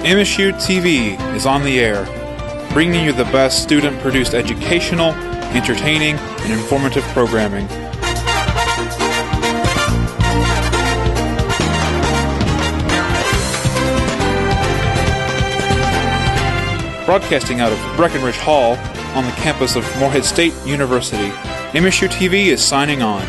MSUTV is on the air, bringing you the best student-produced educational, entertaining, and informative programming. Broadcasting out of Breckenridge Hall on the campus of Morehead State University, MSUTV is signing on.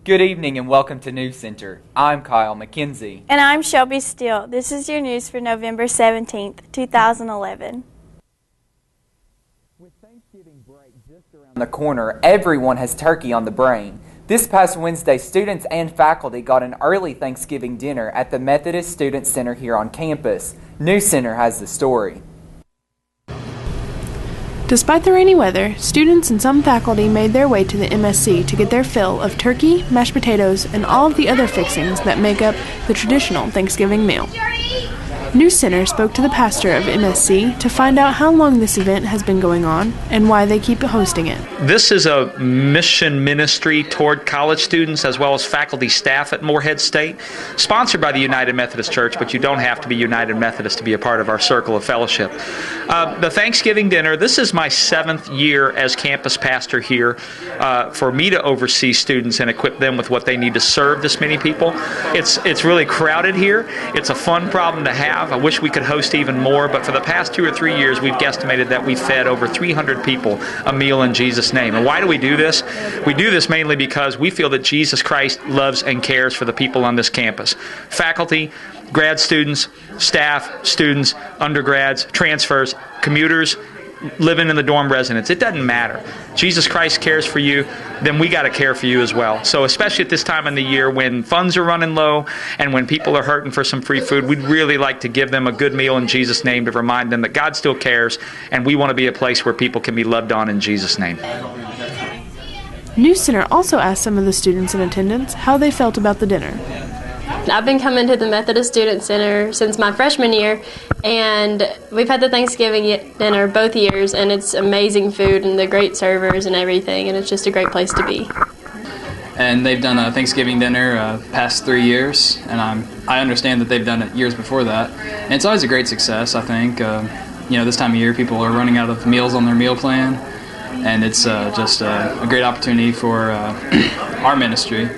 Good evening and welcome to NewsCenter. I'm Kyle McKenzie. And I'm Shelby Steele. This is your news for November 17th, 2011. With Thanksgiving break just around the corner, everyone has turkey on the brain. This past Wednesday, students and faculty got an early Thanksgiving dinner at the Methodist Student Center here on campus. NewsCenter has the story. Despite the rainy weather, students and some faculty made their way to the MSC to get their fill of turkey, mashed potatoes, and all of the other fixings that make up the traditional Thanksgiving meal. NewsCenter spoke to the pastor of MSC to find out how long this event has been going on and why they keep hosting it. This is a mission ministry toward college students as well as faculty staff at Morehead State, sponsored by the United Methodist Church, but you don't have to be United Methodist to be a part of our circle of fellowship. The Thanksgiving dinner, this is my 7th year as campus pastor here for me to oversee students and equip them with what they need to serve this many people. It's really crowded here. It's a fun problem to have. I wish we could host even more, but for the past 2 or 3 years, we've guesstimated that we've fed over 300 people a meal in Jesus' name. And why do we do this? We do this mainly because we feel that Jesus Christ loves and cares for the people on this campus. Faculty, grad students, staff, students, undergrads, transfers, commuters, living in the dorm residence. It doesn't matter. Jesus Christ cares for you, then we got to care for you as well. So especially at this time in the year when funds are running low and when people are hurting for some free food, we'd really like to give them a good meal in Jesus' name to remind them that God still cares and we want to be a place where people can be loved on in Jesus' name. NewsCenter also asked some of the students in attendance how they felt about the dinner. I've been coming to the Methodist Student Center since my freshman year, and we've had the Thanksgiving dinner both years, and it's amazing food and the great servers and everything, and it's just a great place to be. And they've done a Thanksgiving dinner past 3 years, and I understand that they've done it years before that. And it's always a great success, I think. This time of year people are running out of meals on their meal plan, and it's just a great opportunity for our ministry.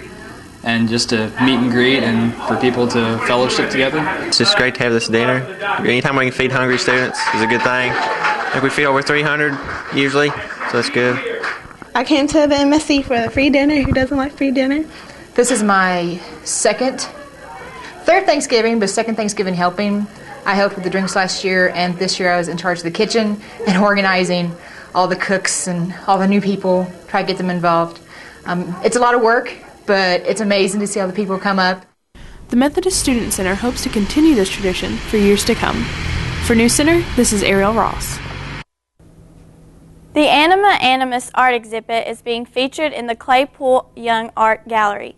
And just to meet and greet and for people to fellowship together. It's just great to have this dinner. Anytime we can feed hungry students is a good thing. I think we feed over 300 usually, so that's good. I came to the MSC for the free dinner. Who doesn't like free dinner? This is my third Thanksgiving, but second Thanksgiving helping. I helped with the drinks last year, and this year I was in charge of the kitchen and organizing all the cooks and all the new people, try to get them involved. It's a lot of work, but it's amazing to see all the people come up. The Methodist Student Center hopes to continue this tradition for years to come. For NewsCenter, this is Ariel Ross. The Anima Animus art exhibit is being featured in the Claypool Young Art Gallery.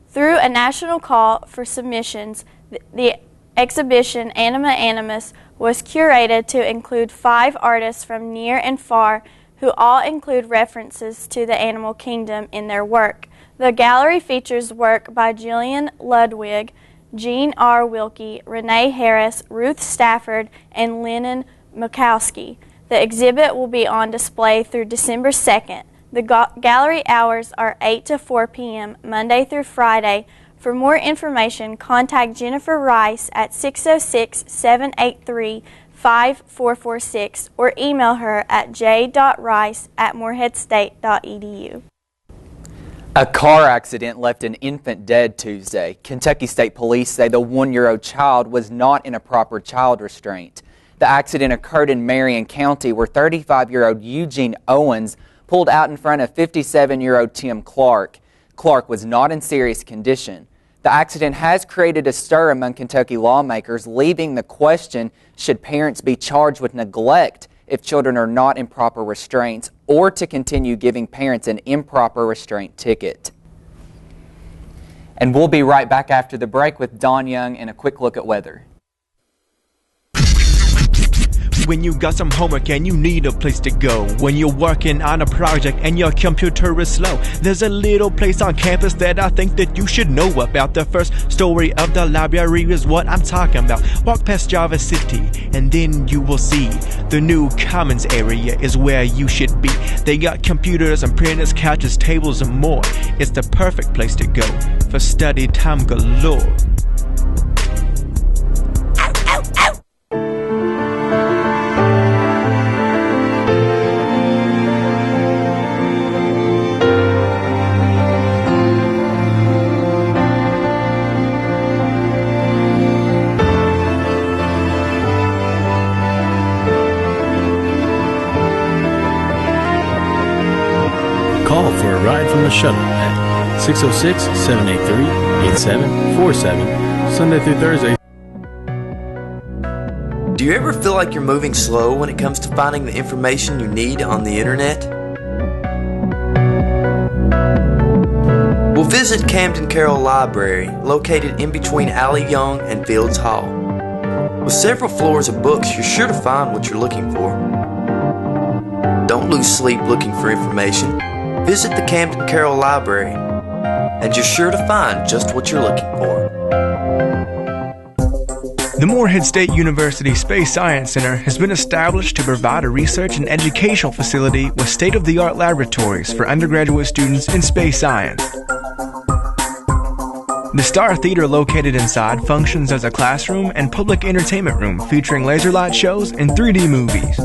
Through a national call for submissions, the exhibition Anima Animus was curated to include 5 artists from near and far who all include references to the animal kingdom in their work. The gallery features work by Jillian Ludwig, Jean R. Wilkie, Renee Harris, Ruth Stafford, and Lennon Mikowski. The exhibit will be on display through December 2nd. The gallery hours are 8 to 4 p.m. Monday through Friday. For more information, contact Jennifer Rice at 606-783-5446 or email her at j.rice@moreheadstate.edu. A car accident left an infant dead Tuesday. Kentucky State Police say the 1-year-old child was not in a proper child restraint. The accident occurred in Marion County where 35-year-old Eugene Owens pulled out in front of 57-year-old Tim Clark. Clark was not in serious condition. The accident has created a stir among Kentucky lawmakers, leaving the question, should parents be charged with neglect if children are not in proper restraints, or to continue giving parents an improper restraint ticket. And we'll be right back after the break with Don Young and a quick look at weather. When you got some homework and you need a place to go. When you're working on a project and your computer is slow. There's a little place on campus that I think that you should know about. The first story of the library is what I'm talking about. Walk past Java City and then you will see the new commons area is where you should be. They got computers and printers, couches, tables and more. It's the perfect place to go for study time galore. Call for a ride from the shuttle at 606-783-8747, Sunday through Thursday. Do you ever feel like you're moving slow when it comes to finding the information you need on the internet? Well, visit Camden Carroll Library, located in between Alley Young and Fields Hall. With several floors of books, you're sure to find what you're looking for. Don't lose sleep looking for information. Visit the Camden Carroll Library, and you're sure to find just what you're looking for. The Morehead State University Space Science Center has been established to provide a research and educational facility with state-of-the-art laboratories for undergraduate students in space science. The Star Theater located inside functions as a classroom and public entertainment room featuring laser light shows and 3D movies.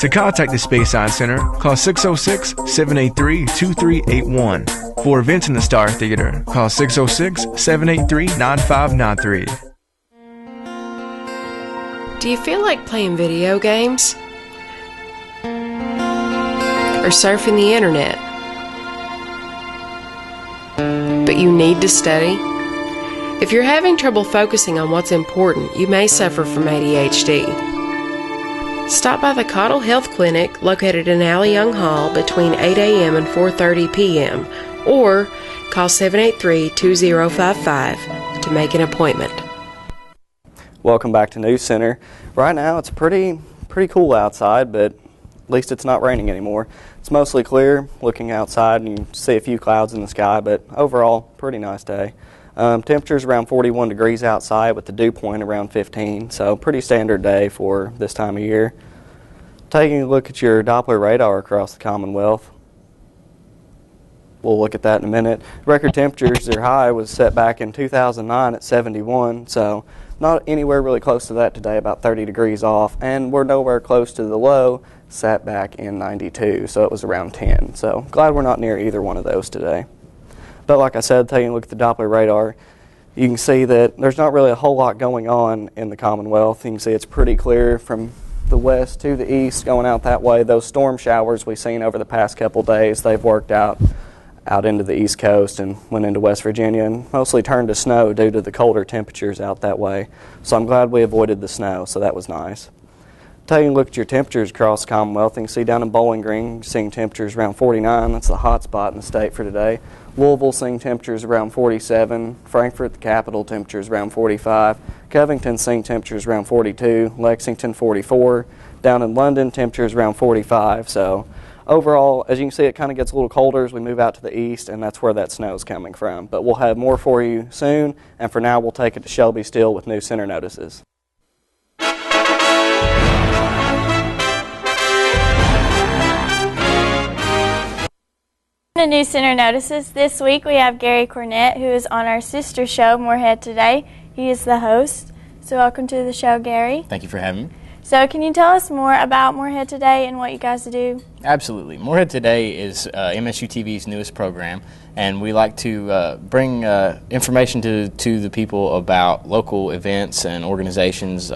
To contact the Space Science Center, call 606-783-2381. For events in the Star Theater, call 606-783-9593. Do you feel like playing video games? Or surfing the internet? But you need to study? If you're having trouble focusing on what's important, you may suffer from ADHD. Stop by the Cottle Health Clinic located in Alley Young Hall between 8 a.m. and 4:30 p.m. or call 783-2055 to make an appointment. Welcome back to NewsCenter. Right now it's pretty cool outside, but at least it's not raining anymore. It's mostly clear. Looking outside and you can see a few clouds in the sky, but overall pretty nice day. Temperatures around 41 degrees outside with the dew point around 15, so pretty standard day for this time of year. Taking a look at your Doppler radar across the Commonwealth. We'll look at that in a minute. Record temperatures, their high was set back in 2009 at 71, so not anywhere really close to that today, about 30 degrees off, and we're nowhere close to the low set back in 92, so it was around 10. So glad we're not near either one of those today. But like I said, taking a look at the Doppler radar, you can see that there's not really a whole lot going on in the Commonwealth. You can see it's pretty clear from the west to the east going out that way. Those storm showers we've seen over the past couple days, they've worked out into the East Coast and went into West Virginia and mostly turned to snow due to the colder temperatures out that way. So I'm glad we avoided the snow, so that was nice. Taking a look at your temperatures across the Commonwealth, you can see down in Bowling Green, you're seeing temperatures around 49. That's the hot spot in the state for today. Louisville seeing temperatures around 47. Frankfort, the capital, temperatures around 45. Covington seeing temperatures around 42. Lexington, 44. Down in London, temperatures around 45. So overall, as you can see, it kind of gets a little colder as we move out to the east, and that's where that snow is coming from. But we'll have more for you soon, and for now, we'll take it to Shelby Steele with NewsCenter Notices. The NewsCenter Notices. This week we have Gary Cornett, who is on our sister show, Morehead Today. He is the host. So welcome to the show, Gary. Thank you for having me. So can you tell us more about Morehead Today and what you guys do? Absolutely. Morehead Today is MSUTV's newest program, and we like to bring information to the people about local events and organizations,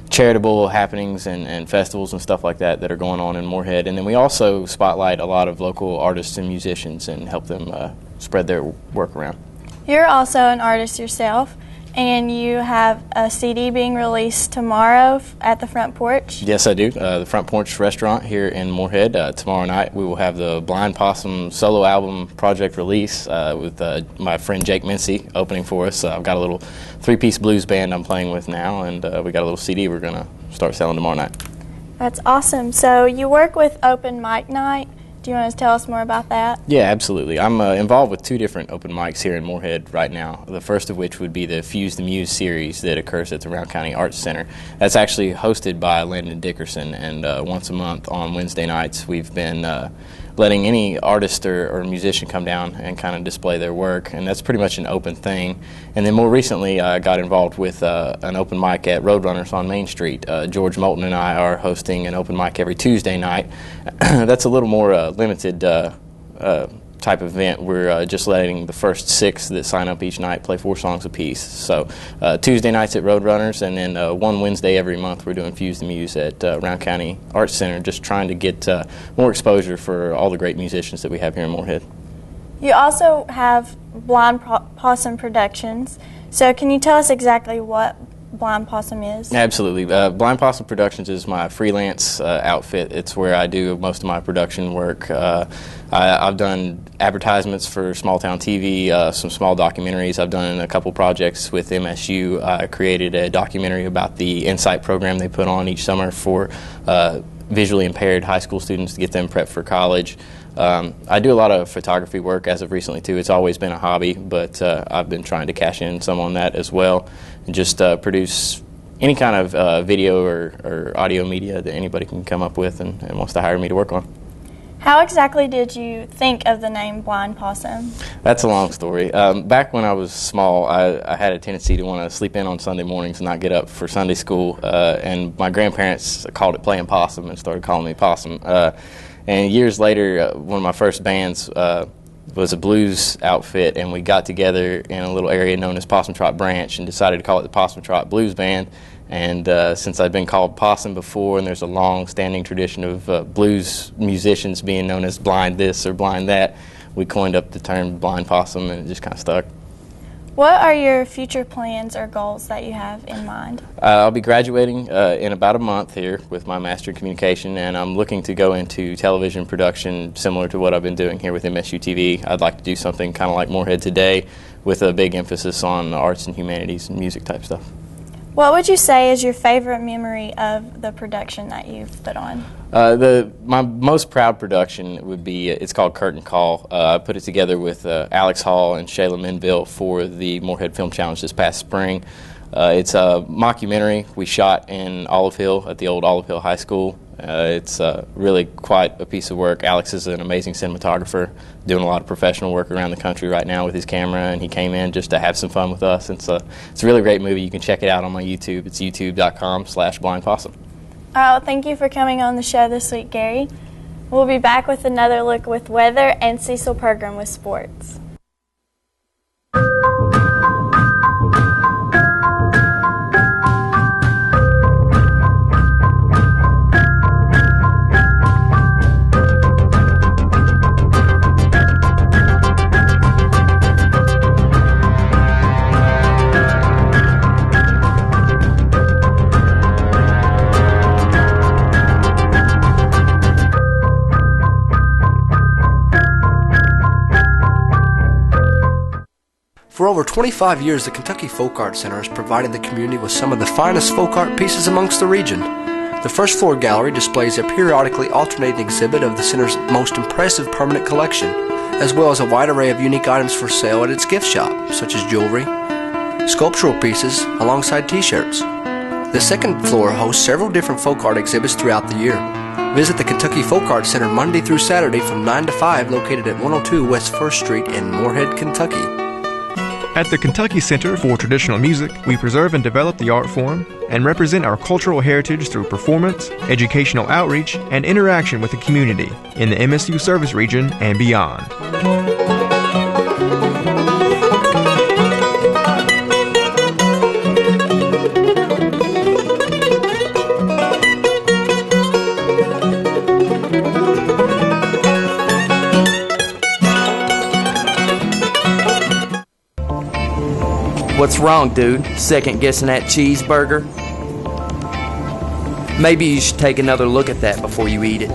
charitable happenings and festivals and stuff like that that are going on in Morehead. And then we also spotlight a lot of local artists and musicians and help them spread their work around. You're also an artist yourself, and you have a CD being released tomorrow at the Front Porch. Yes, I do. The Front Porch Restaurant here in Morehead. Tomorrow night we will have the Blind Possum solo album project release with my friend Jake Mincy opening for us. I've got a little three-piece blues band I'm playing with now, and we got a little CD we're going to start selling tomorrow night. That's awesome. So you work with Open Mic Night. Do you want to tell us more about that? Yeah, absolutely. I'm involved with 2 different open mics here in Moorhead right now. The first of which would be the Fuse the Muse series that occurs at the Round County Arts Center. That's actually hosted by Landon Dickerson, and once a month on Wednesday nights we've been letting any artist or musician come down and kind of display their work, and that's pretty much an open thing. And then more recently I got involved with an open mic at Roadrunners on Main Street. George Moulton and I are hosting an open mic every Tuesday night. That's a little more limited type event. We're just letting the first 6 that sign up each night play 4 songs apiece. So Tuesday nights at Roadrunners, and then one Wednesday every month we're doing Fuse the Muse at Round County Arts Center, just trying to get more exposure for all the great musicians that we have here in Moorhead. You also have Blind Possum Productions. So can you tell us exactly what Blind Possum is? Absolutely. Blind Possum Productions is my freelance outfit. It's where I do most of my production work. I've done advertisements for small town TV, some small documentaries. I've done a couple projects with MSU. I created a documentary about the Insight program they put on each summer for visually impaired high school students to get them prepped for college. I do a lot of photography work as of recently too. It's always been a hobby, but I've been trying to cash in some on that as well, and just produce any kind of video or audio media that anybody can come up with and wants to hire me to work on. How exactly did you think of the name Blind Possum? That's a long story. Back when I was small, I had a tendency to want to sleep in on Sunday mornings and not get up for Sunday school, and my grandparents called it playing possum and started calling me Possum. And years later, one of my first bands was a blues outfit, and we got together in a little area known as Possum Trot Branch and decided to call it the Possum Trot Blues Band. And since I've been called Possum before, and there's a long-standing tradition of blues musicians being known as blind this or blind that, we coined up the term Blind Possum, and it just kind of stuck. What are your future plans or goals that you have in mind? I'll be graduating in about a month here with my Master in Communication, and I'm looking to go into television production similar to what I've been doing here with MSUTV. I'd like to do something kind of like Moorhead Today with a big emphasis on arts and humanities and music type stuff. What would you say is your favorite memory of the production that you've put on? My most proud production would be, it's called Curtain Call. I put it together with Alex Hall and Shayla Minville for the Moorhead Film Challenge this past spring. It's a mockumentary we shot in Olive Hill at the old Olive Hill High School. It's really quite a piece of work. Alex is an amazing cinematographer, doing a lot of professional work around the country right now with his camera, and he came in just to have some fun with us. It's a really great movie. You can check it out on my YouTube. It's youtube.com/blindpossum. Well, thank you for coming on the show this week, Gary. We'll be back with another look with weather and Cecil Pergram with sports. For over 25 years, the Kentucky Folk Arts Center has provided the community with some of the finest folk art pieces amongst the region. The first floor gallery displays a periodically alternating exhibit of the center's most impressive permanent collection, as well as a wide array of unique items for sale at its gift shop, such as jewelry, sculptural pieces, alongside t-shirts. The second floor hosts several different folk art exhibits throughout the year. Visit the Kentucky Folk Arts Center Monday through Saturday from 9 to 5, located at 102 West 1st Street in Moorhead, Kentucky. At the Kentucky Center for Traditional Music, we preserve and develop the art form and represent our cultural heritage through performance, educational outreach, and interaction with the community in the MSU service region and beyond. What's wrong, dude? Second guessing that cheeseburger? Maybe you should take another look at that before you eat it.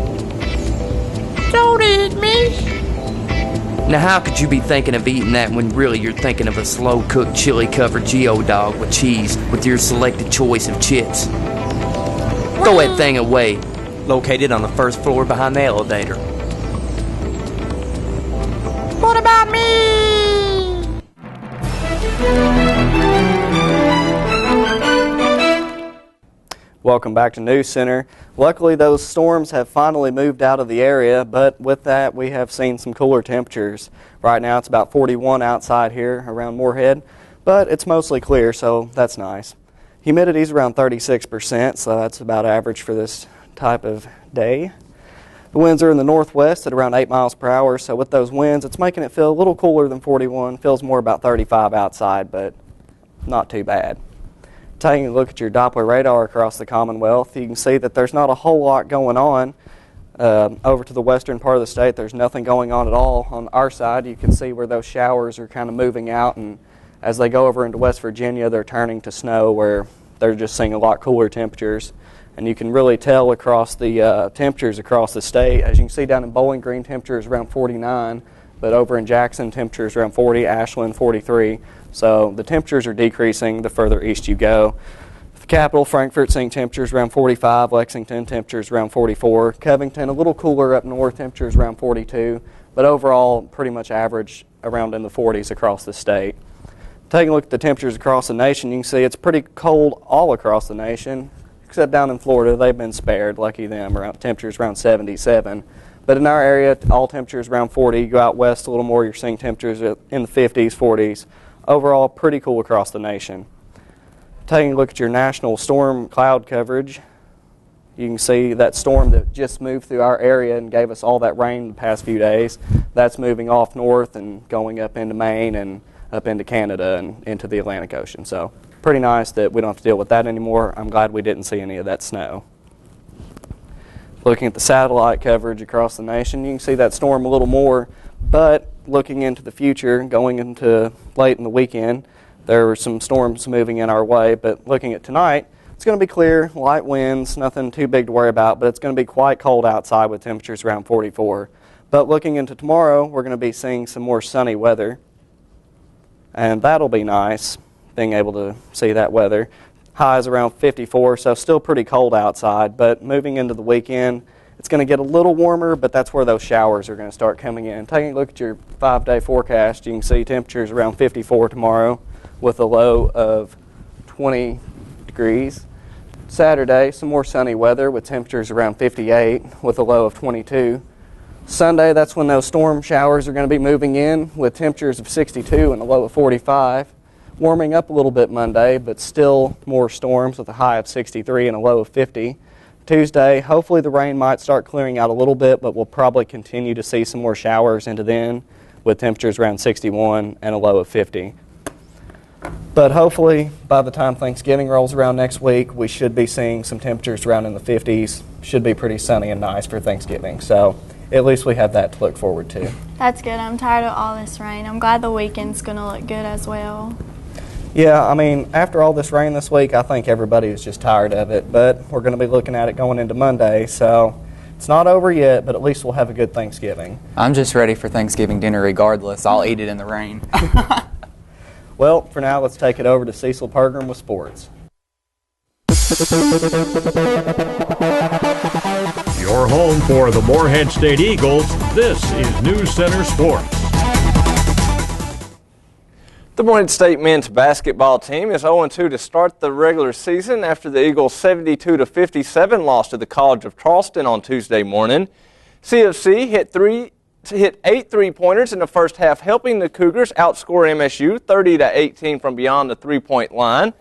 Don't eat me. Now how could you be thinking of eating that when really you're thinking of a slow-cooked chili-covered geodog with cheese with your selected choice of chips? Throw that thing away. located on the first floor behind the elevator. What about me? Welcome back to NewsCenter. Luckily, those storms have finally moved out of the area, but with that, we have seen some cooler temperatures. Right now, it's about 41 outside here around Moorhead, but it's mostly clear, so that's nice. Humidity is around 36%, so that's about average for this type of day. The winds are in the northwest at around 8 miles per hour, so with those winds, it's making it feel a little cooler than 41. Feels more about 35 outside, but not too bad. Taking a look at your Doppler radar across the Commonwealth, you can see that there's not a whole lot going on. Over to the western part of the state, there's nothing going on at all. On our side, you can see where those showers are kind of moving out, and as they go over into West Virginia, they're turning to snow where they're just seeing a lot cooler temperatures. And you can really tell across the temperatures across the state. As you can see down in Bowling Green, temperatures around 49, but over in Jackson, temperatures around 40, Ashland 43. So the temperatures are decreasing the further east you go. The capital, Frankfort, seeing temperatures around 45, Lexington, temperatures around 44, Covington, a little cooler up north, temperatures around 42, but overall pretty much average around in the 40s across the state. Taking a look at the temperatures across the nation, you can see it's pretty cold all across the nation, except down in Florida. They've been spared, lucky them, around temperatures around 77. But in our area, all temperatures around 40. You go out west a little more, you're seeing temperatures in the 50s, 40s. Overall, pretty cool across the nation. Taking a look at your national storm cloud coverage, you can see that storm that just moved through our area and gave us all that rain the past few days. That's moving off north and going up into Maine and up into Canada and into the Atlantic Ocean. So pretty nice that we don't have to deal with that anymore. I'm glad we didn't see any of that snow. Looking at the satellite coverage across the nation, you can see that storm a little more, but looking into the future, going into late in the weekend, there were some storms moving in our way, but looking at tonight, it's going to be clear, light winds, nothing too big to worry about, but it's going to be quite cold outside with temperatures around 44. But looking into tomorrow, we're going to be seeing some more sunny weather, and that'll be nice, being able to see that weather. Highs around 54, so still pretty cold outside, but moving into the weekend, it's going to get a little warmer, but that's where those showers are going to start coming in. Taking a look at your 5-day forecast, you can see temperatures around 54 tomorrow with a low of 20 degrees. Saturday, some more sunny weather with temperatures around 58 with a low of 22. Sunday, that's when those storm showers are going to be moving in with temperatures of 62 and a low of 45. Warming up a little bit Monday, but still more storms with a high of 63 and a low of 50. Tuesday, hopefully the rain might start clearing out a little bit, but we'll probably continue to see some more showers into then with temperatures around 61 and a low of 50. But hopefully by the time Thanksgiving rolls around next week, we should be seeing some temperatures around in the 50s. Should be pretty sunny and nice for Thanksgiving. So at least we have that to look forward to. That's good. I'm tired of all this rain. I'm glad the weekend's going to look good as well. Yeah, I mean, after all this rain this week, I think everybody is just tired of it. But we're going to be looking at it going into Monday, so it's not over yet, but at least we'll have a good Thanksgiving. I'm just ready for Thanksgiving dinner regardless. I'll eat it in the rain. Well, for now, let's take it over to Cecil Pergram with sports. Your home for the Moorhead State Eagles, this is NewsCenter Sports. The Moorhead State men's basketball team is 0-2 to start the regular season after the Eagles' 72-57 loss to the College of Charleston on Tuesday morning. CFC hit 8 three-pointers in the first half, helping the Cougars outscore MSU 30-18 from beyond the three-point line.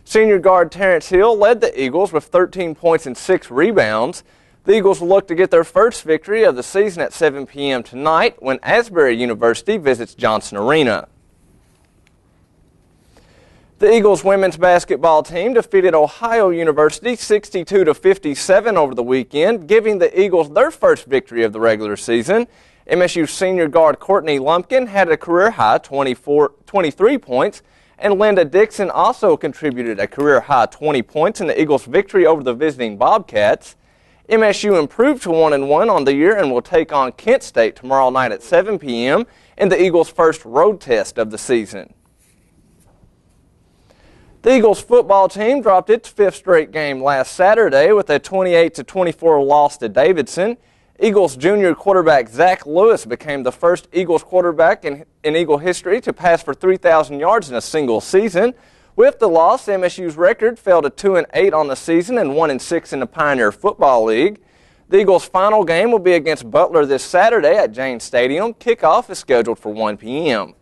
Senior guard Terrence Hill led the Eagles with 13 points and 6 rebounds. The Eagles will look to get their first victory of the season at 7 p.m. tonight when Asbury University visits Johnson Arena. The Eagles women's basketball team defeated Ohio University 62-57 over the weekend, giving the Eagles their first victory of the regular season. MSU senior guard Courtney Lumpkin had a career-high 23 points, and Linda Dixon also contributed a career-high 20 points in the Eagles' victory over the visiting Bobcats. MSU improved to 1-1 on the year and will take on Kent State tomorrow night at 7 p.m. in the Eagles' first road test of the season. The Eagles football team dropped its fifth straight game last Saturday with a 28-24 loss to Davidson. Eagles junior quarterback Zach Lewis became the first Eagles quarterback in Eagle history to pass for 3,000 yards in a single season. With the loss, MSU's record fell to 2-8 on the season and 1-6 in the Pioneer Football League. The Eagles' final game will be against Butler this Saturday at Janes Stadium. Kickoff is scheduled for 1 p.m.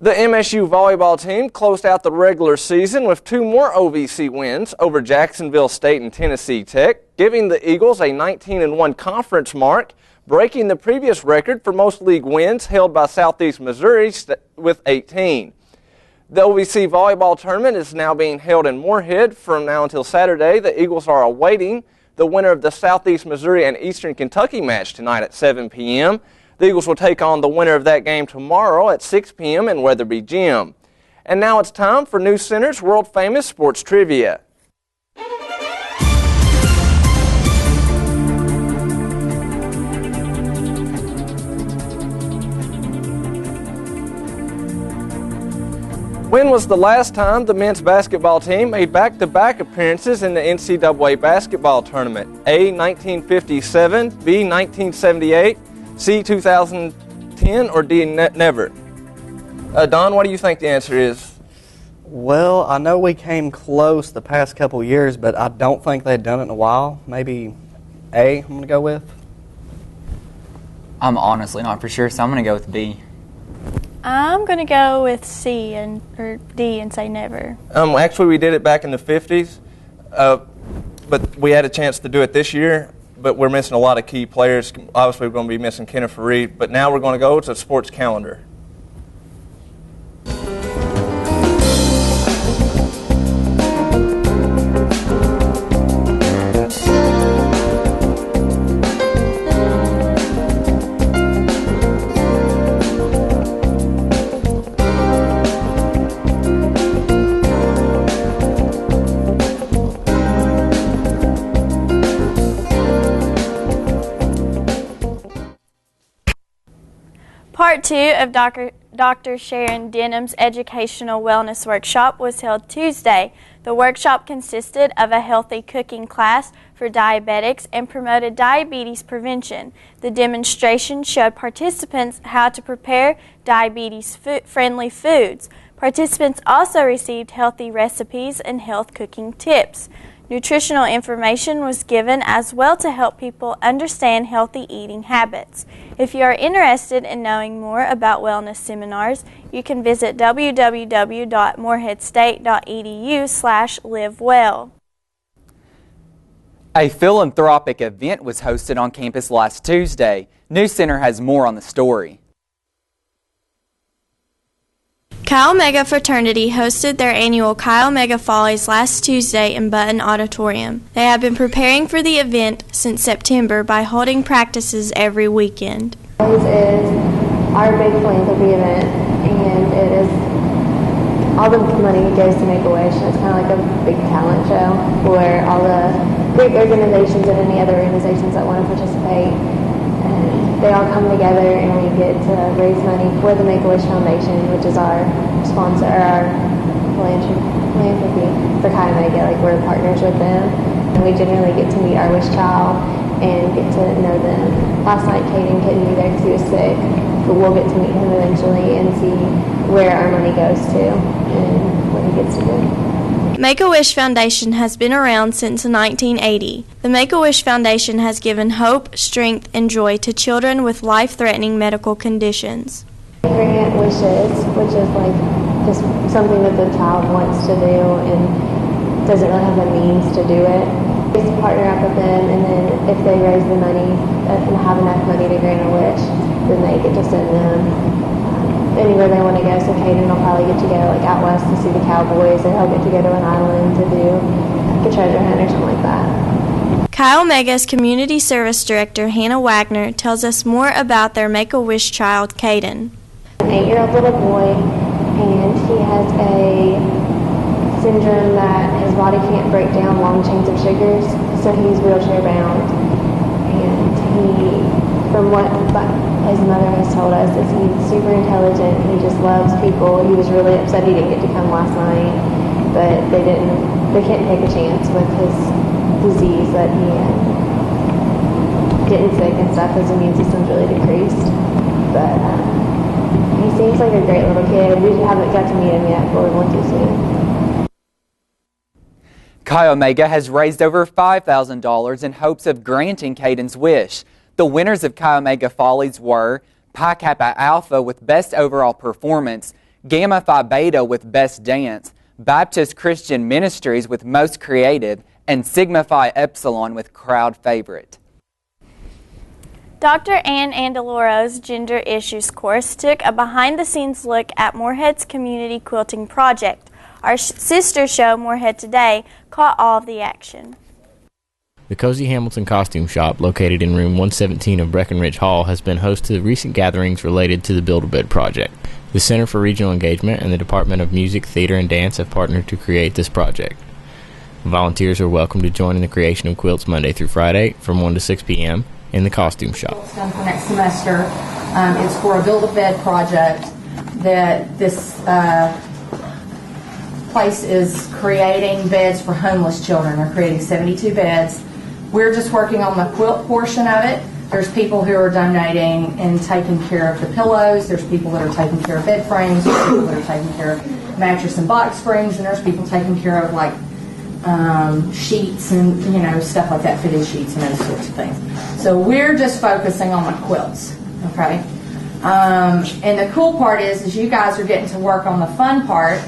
The MSU volleyball team closed out the regular season with 2 more OVC wins over Jacksonville State and Tennessee Tech, giving the Eagles a 19-1 conference mark, breaking the previous record for most league wins held by Southeast Missouri with 18. The OVC volleyball tournament is now being held in Moorhead from now until Saturday. The Eagles are awaiting the winner of the Southeast Missouri and Eastern Kentucky match tonight at 7 p.m. The Eagles will take on the winner of that game tomorrow at 6 p.m. in Weatherby Gym. And now it's time for NewsCenter's world-famous sports trivia. When was the last time the men's basketball team made back-to-back appearances in the NCAA basketball tournament? A, 1957, B, 1978, C, 2010, or D, never? Don, what do you think the answer is? Well, I know we came close the past couple years, but I don't think they've done it in a while. Maybe A, I'm going to go with. I'm honestly not for sure, so I'm going to go with B. I'm going to go with C or D and say never. Actually, we did it back in the 50s, but we had a chance to do it this year. But we're missing a lot of key players. Obviously, we're going to be missing Kenneth Fareed. But now we're going to go to the sports calendar. Part 2 of Dr. Sharon Denham's Educational Wellness Workshop was held Tuesday. The workshop consisted of a healthy cooking class for diabetics and promoted diabetes prevention. The demonstration showed participants how to prepare diabetes-friendly foods. Participants also received healthy recipes and health cooking tips. Nutritional information was given as well to help people understand healthy eating habits. If you are interested in knowing more about wellness seminars, you can visit www.moorheadstate.edu/livewell. A philanthropic event was hosted on campus last Tuesday. NewsCenter has more on the story. Chi Omega Fraternity hosted their annual Chi Omega Follies last Tuesday in Button Auditorium. They have been preparing for the event since September by holding practices every weekend. Follies is our big philanthropy event, and it is all the money goes to Make-A-Wish. It's kind of like a big talent show where all the Greek organizations and any other organizations that want to participate, they all come together and we get to raise money for the Make-A-Wish Foundation, which is our sponsor, our philanthropy for Chi Omega. Like, we're partners with them, and we generally get to meet our wish child and get to know them. Last night, Caden couldn't be there because he was sick, but we'll get to meet him eventually and see where our money goes to and what he gets to do. Make-A-Wish Foundation has been around since 1980. The Make-A-Wish Foundation has given hope, strength, and joy to children with life-threatening medical conditions. Grant wishes, which is like just something that the child wants to do and doesn't really have the means to do it. We just partner up with them, and then if they raise the money and have enough money to grant a wish, then they get to send them anywhere they want to go. So Caden will probably get to go like out west to see the Cowboys, or he'll get to go to an island to do like a treasure hunt or something like that. Chi Omega's Community Service Director Hannah Wagner tells us more about their Make-A-Wish child, Caden. An 8-year-old little boy, and he has a syndrome that his body can't break down long chains of sugars, so he's wheelchair bound, and he from what his mother has told us, is he's super intelligent. He just loves people. He was really upset he didn't get to come last night, but they couldn't take a chance with his disease that he had. Getting sick and stuff, his immune system's really decreased. But he seems like a great little kid. We haven't got to meet him yet, but we want to soon. Chi Omega has raised over $5,000 in hopes of granting Caden's wish. The winners of Chi Omega Follies were Pi Kappa Alpha with Best Overall Performance, Gamma Phi Beta with Best Dance, Baptist Christian Ministries with Most Creative, and Sigma Phi Epsilon with Crowd Favorite. Dr. Ann Andaloro's Gender Issues course took a behind-the-scenes look at Moorhead's community quilting project. Our sister show, Moorhead Today, caught all of the action. The Cozy Hamilton Costume Shop, located in room 117 of Breckenridge Hall, has been host to recent gatherings related to the Build-A-Bed project. The Center for Regional Engagement and the Department of Music, Theater, and Dance have partnered to create this project. Volunteers are welcome to join in the creation of quilts Monday through Friday from 1 to 6 p.m. in the costume shop. It's done for next semester. It's for a Build-A-Bed project that this place is creating beds for homeless children. They're creating 72 beds. We're just working on the quilt portion of it. There's people who are donating and taking care of the pillows. There's people that are taking care of bed frames. There's people that are taking care of mattress and box springs. And there's people taking care of like sheets and stuff like that, fitted sheets and those sorts of things. So we're just focusing on the quilts, okay? And the cool part is you guys are getting to work on the fun part,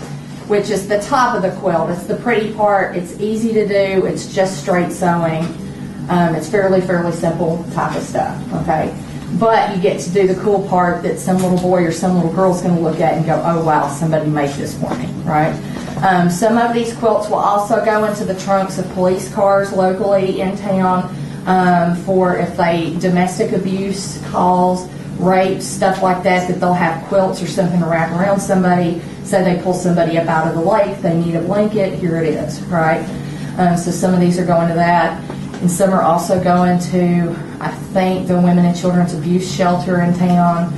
which is the top of the quilt. It's the pretty part. It's easy to do. It's just straight sewing. It's fairly simple type of stuff, okay? But you get to do the cool part that some little boy or some little girl is going to look at and go, oh wow, somebody made this for me, right? Some of these quilts will also go into the trunks of police cars locally in town for if they domestic abuse calls, rape, stuff like that they'll have quilts or something to wrap around somebody. Say they pull somebody up out of the lake, they need a blanket, here it is, right? So some of these are going to that. And some are also going to, I think, the Women and Children's Abuse Shelter in town,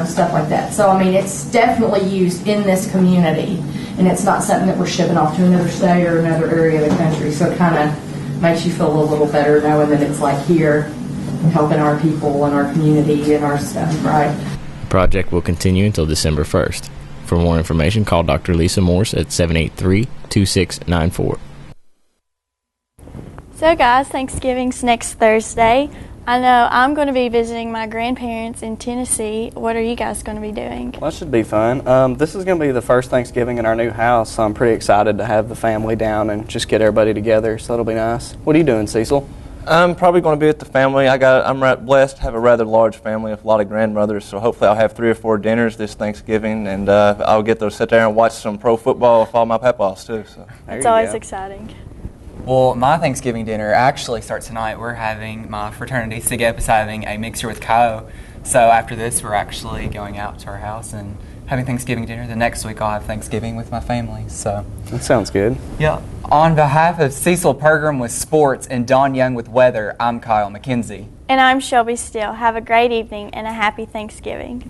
stuff like that. So, I mean, it's definitely used in this community, and it's not something that we're shipping off to another state or another area of the country. So it kind of makes you feel a little better knowing that it's like here and helping our people and our community and our stuff, right? The project will continue until December 1st. For more information, call Dr. Lisa Morse at 783-2694. So guys, Thanksgiving's next Thursday. I know I'm going to be visiting my grandparents in Tennessee. What are you guys going to be doing? Well, that should be fun. This is going to be the first Thanksgiving in our new house, so I'm pretty excited to have the family down and just get everybody together, so that'll be nice. What are you doing, Cecil? I'm probably going to be with the family. I'm blessed to have a rather large family with a lot of grandmothers, so hopefully I'll have 3 or 4 dinners this Thanksgiving, and I'll get to sit there and watch some pro football with all my papaws too. So it's always exciting. Well, my Thanksgiving dinner actually starts tonight. We're having, my fraternity, Sigma Epis, having a mixer with Kyle. So after this, we're actually going out to our house and having Thanksgiving dinner. The next week, I'll have Thanksgiving with my family. So that sounds good. Yeah. On behalf of Cecil Pergram with sports and Don Young with weather, I'm Kyle McKenzie. And I'm Shelby Steele. Have a great evening and a happy Thanksgiving.